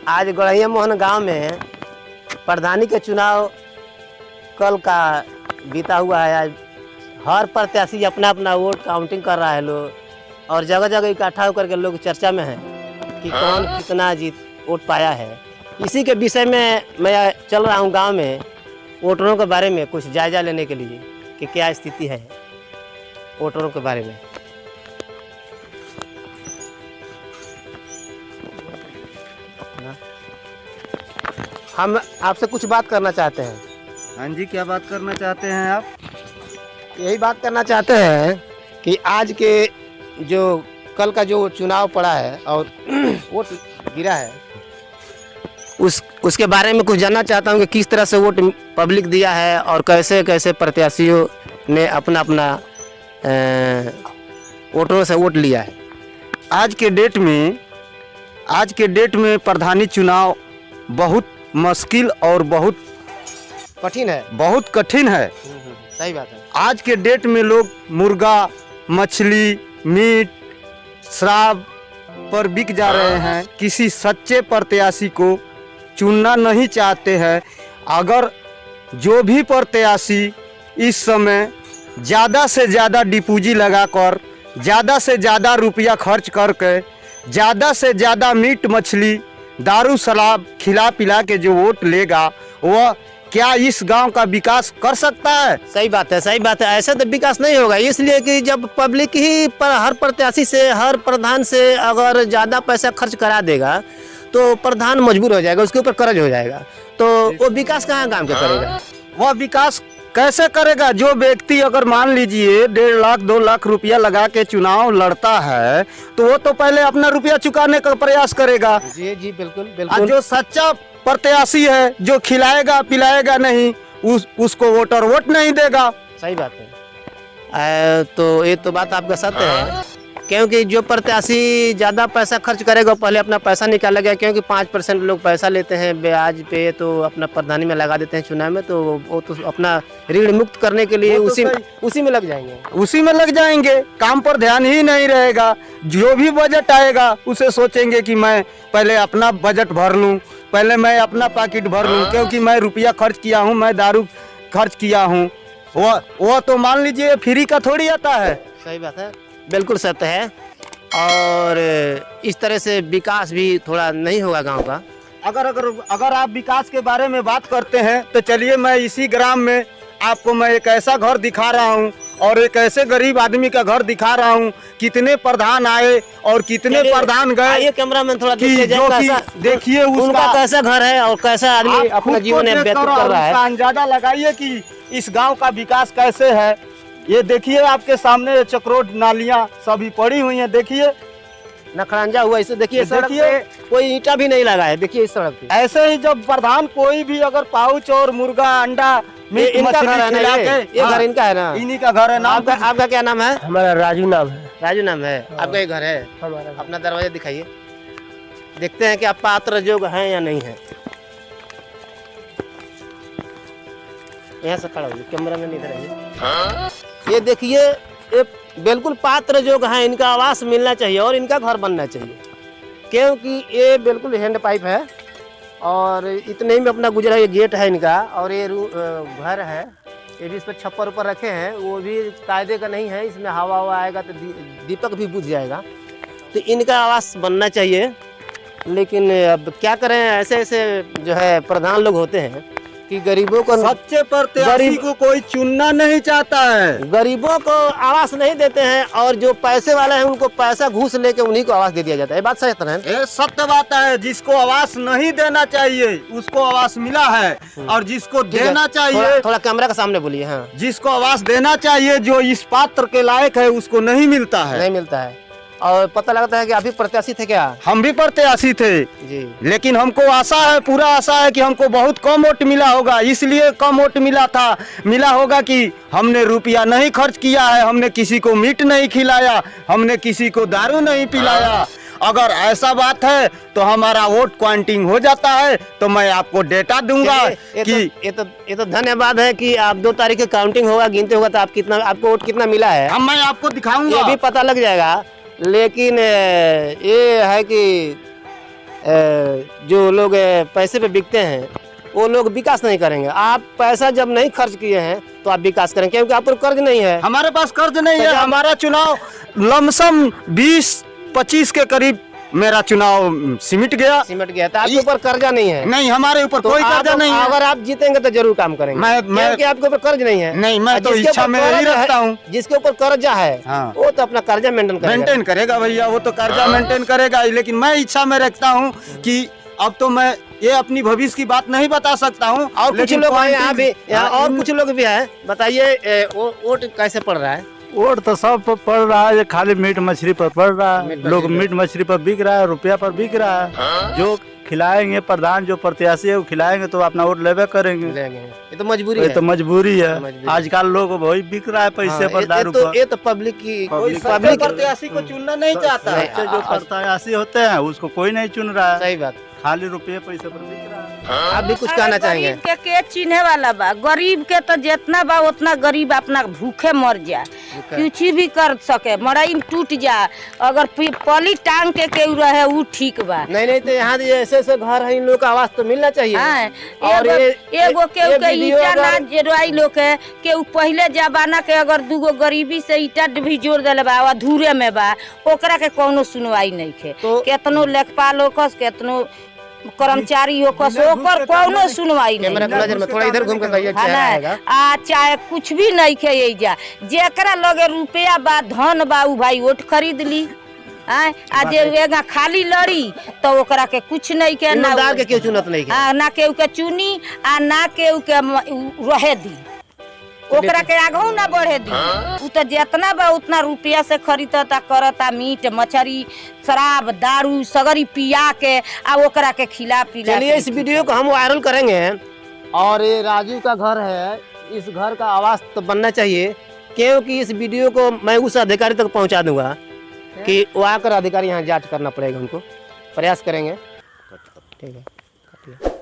आज गढ़ैया मोहन गांव में प्रधानी के चुनाव कल का बीता हुआ है। आज हर प्रत्याशी अपना अपना वोट काउंटिंग कर रहा है लोग, और जगह जगह इकट्ठा होकर के लोग चर्चा में हैं कि कौन कितना वोट पाया है। इसी के विषय में मैं चल रहा हूं गांव में, वोटरों के बारे में कुछ जायजा लेने के लिए कि क्या स्थिति है वोटरों के बारे में। हम आपसे कुछ बात करना चाहते हैं। हाँ जी, क्या बात करना चाहते हैं आप? यही बात करना चाहते हैं कि आज के जो कल का जो चुनाव पड़ा है और वोट गिरा है, उसके बारे में कुछ जानना चाहता हूं कि किस तरह से वोट पब्लिक दिया है और कैसे कैसे प्रत्याशियों ने अपना अपना वोटरों से वोट लिया है। आज के डेट में प्रधानी चुनाव बहुत मुश्किल और बहुत कठिन है। सही बात है। आज के डेट में लोग मुर्गा, मछली, मीट, शराब पर बिक जा रहे हैं। किसी सच्चे प्रत्याशी को चुनना नहीं चाहते हैं। अगर जो भी प्रत्याशी इस समय ज़्यादा से ज़्यादा डिपूजी लगाकर, ज़्यादा से ज़्यादा रुपया खर्च करके, ज़्यादा से ज़्यादा मीट मछली, दारू शराब खिला पिला के जो वोट लेगा, वह क्या इस गांव का विकास कर सकता है? सही बात है, सही बात है। ऐसे तो विकास नहीं होगा, इसलिए कि जब पब्लिक ही हर प्रत्याशी से, हर प्रधान से अगर ज़्यादा पैसा खर्च करा देगा तो प्रधान मजबूर हो जाएगा, उसके ऊपर कर्ज हो जाएगा, तो वो विकास कहाँ काम के करेगा? वह विकास कैसे करेगा? जो व्यक्ति अगर मान लीजिए 1.5 लाख 2 लाख रुपया लगा के चुनाव लड़ता है तो वो तो पहले अपना रुपया चुकाने का प्रयास करेगा। जी जी, बिल्कुल बिल्कुल। जो सच्चा प्रत्याशी है, जो खिलाएगा पिलाएगा नहीं, उसको वोटर वोट नहीं देगा। सही बात है। तो ये तो बात आपका सत्य है, क्योंकि जो प्रत्याशी ज़्यादा पैसा खर्च करेगा पहले अपना पैसा निकालेगा, क्योंकि 5% लोग पैसा लेते हैं ब्याज पे, तो अपना प्रधानी में लगा देते हैं चुनाव में, तो वो तो अपना ऋण मुक्त करने के लिए उसी में लग जाएंगे। काम पर ध्यान ही नहीं रहेगा। जो भी बजट आएगा उसे सोचेंगे कि मैं पहले अपना बजट भर लूँ, पहले मैं अपना पैकेट भर लूँ, क्योंकि मैं रुपया खर्च किया हूँ, मैं दारू खर्च किया हूँ। वो तो मान लीजिए फ्री का थोड़ी आता है। सही बात है, बिल्कुल सत्य है। और इस तरह से विकास भी थोड़ा नहीं होगा गांव का। अगर आप विकास के बारे में बात करते हैं तो चलिए, मैं इसी ग्राम में आपको मैं एक ऐसा घर दिखा रहा हूं और एक ऐसे गरीब आदमी का घर दिखा रहा हूं। कितने प्रधान आए और कितने प्रधान गए। ये कैमरा मैन थोड़ा देखिए उनका कैसा घर है और कैसा आदमी अपना जीवन व्यतीत कर रहा है। अंदाजा लगाइए कि इस गाँव का विकास कैसे है। ये देखिए आपके सामने चक्रोट नालियां सभी पड़ी हुई हैं। देखिए नखरंजा हुआ इसे देखिए, सड़क पे कोई ईंटा भी नहीं लगा है। देखिए इस सड़क पे ऐसे ही जब प्रधान कोई भी अगर पाउच और मुर्गा अंडा इनका घर है ना, ये घर इनका है ना, इन्हीं का घर है ना। आपका क्या नाम है? हमारा राजू नाम है। राजू नाम है। आपका ये घर है? अपना दरवाजा दिखाइए, देखते हैं कि आप पात्र योग्य हैं या नहीं है। यहाँ से खड़ा होइए, कैमरा मैन इधर आइए। ये देखिए, ये बिल्कुल पात्र योग्य हैं, इनका आवास मिलना चाहिए और इनका घर बनना चाहिए, क्योंकि ये बिल्कुल हैंड पाइप है और इतने ही में अपना गुजरा। ये गेट है इनका और ये घर है, ये भी इस पर छप्पर ऊपर रखे हैं, वो भी कायदे का नहीं है। इसमें हवा आएगा तो दीपक भी बुझ जाएगा, तो इनका आवास बनना चाहिए। लेकिन अब क्या करें, ऐसे ऐसे जो है प्रधान लोग होते हैं कि गरीबों को, सच्चे प्रत्याशी को कोई चुनना नहीं चाहता है। गरीबों को आवास नहीं देते हैं और जो पैसे वाले हैं उनको पैसा घूस लेके उन्हीं को आवास दे दिया जाता है। बात सही है? ये सत्य बात है। जिसको आवास नहीं देना चाहिए उसको आवास मिला है, और जिसको देना चाहिए, थोड़ा कैमरा के सामने बोलिए। हाँ, जिसको आवास देना चाहिए, जो इस पात्र के लायक है, उसको नहीं मिलता है। और पता लगता है कि आप भी प्रत्याशी थे क्या? हम भी प्रत्याशी थे जी, लेकिन हमको आशा है, पूरा आशा है कि हमको बहुत कम वोट मिला होगा। इसलिए कम वोट मिला होगा कि हमने रुपया नहीं खर्च किया है, हमने किसी को मीट नहीं खिलाया, हमने किसी को दारू नहीं पिलाया। अगर ऐसा बात है तो हमारा वोट काउंटिंग हो जाता है, तो मैं आपको डेटा दूंगा कि ये तो धन्यवाद है कि आप 2 तारीख को काउंटिंग होगा, गिनते होगा तो आपको वोट कितना मिला है अब मैं आपको दिखाऊंगा, ये भी पता लग जाएगा। लेकिन ये है कि जो लोग पैसे पे बिकते हैं वो लोग विकास नहीं करेंगे। आप पैसा जब नहीं खर्च किए हैं तो आप विकास करेंगे, क्योंकि आप पर कर्ज नहीं है। हमारे पास कर्ज नहीं है। हमारा चुनाव लमसम 20-25 के करीब मेरा चुनाव सिमट गया। तो आपके ऊपर कर्जा नहीं है? नहीं, हमारे ऊपर कोई कर्जा नहीं है। अगर आप जीतेंगे तो जरूर काम करेंगे। क्योंकि आपके ऊपर कर्ज नहीं है। नहीं, मैं तो इच्छा में यही रखता हूँ। जिसके ऊपर कर्जा है वो तो अपना कर्जा मेंटेन करेगा भैया, वो तो कर्जा मेंटेन करेगा। लेकिन मैं इच्छा में रखता हूँ कि अब तो मैं ये अपनी भविष्य की बात नहीं बता सकता हूँ। और कुछ लोग यहाँ भी, और कुछ लोग भी है। बताइए वोट कैसे पड़ रहा है? वोट तो सब पर पड़ रहा है, खाली मीट मछली पर पड़ रहा है। लोग मीट मछली पर बिक रहा है, रुपया पर बिक रहा है। जो खिलाएंगे प्रधान, जो प्रत्याशी है वो खिलाएंगे तो अपना वोट लेवे करेंगे। ये तो मजबूरी है। ये तो मजबूरी है। आजकल लोग वही बिक रहा है पैसे पर, दारू पर। ये तो पब्लिक की, पब्लिक प्रत्याशी को चुनना नहीं चाहता है। जो प्रत्याशी होते हैं उसको कोई नहीं चुन रहा है। सही बात, खाली रुपये पैसे पर बिक रहा है। आप भी कुछ कहना चाहेंगे? गरीब के चिन्हे वाला बा, गरीब के तो जितना बा उतना गरीब अपना भूखे मर जा, कुछ भी कर सके, मड़ई में टूट जा, अगर पली टांग के केहू रहे वो ठीक बा। नहीं तो यहाँ ऐसे ऐसे घर है, इन लोग का आवाज तो मिलना चाहिए। एगो केहू के ईटा ना जराई लोग के पहले जमाना के अगर दूगो गरीबी से ईटा भी जोड़ दिले बा, अधूरे में बा, ओकरा के कोनो सुनवाई नहीं खे। केतनो लेखपाल होकस, केतनो कर्मचारी होकस, ओकर कोनो सुनवाई नहीं। नजर में थोड़ा इधर घूम के कहिए चाहे कुछ भी नहीं खे जा, जेकरा लगे रुपया बा, धन बा, उ भाई वोट खरीद ली। आ जे खाली लड़ी तो ओकरा के कुछ नहीं के, ना के क्यों चुनत नहीं के? ना केहू के चुनी आ ना केहू के रहे दी, ओकरा के आगू ना बढ़े दी। उ तो जितना बा उतना रुपया से खरीदता करता, मीट मछली शराब दारू सगरी पिया के आ ओकरा के खिला पिला। चलिए इस वीडियो को हम वायरल करेंगे। और ये राजू का घर है, इस घर का आवाज तो बनना चाहिए, क्योंकि इस वीडियो को मैं उस अधिकारी तक पहुंचा दूंगा कि वो आकर अधिकारी यहाँ जांच करना पड़ेगा, उनको प्रयास करेंगे। ठीक है।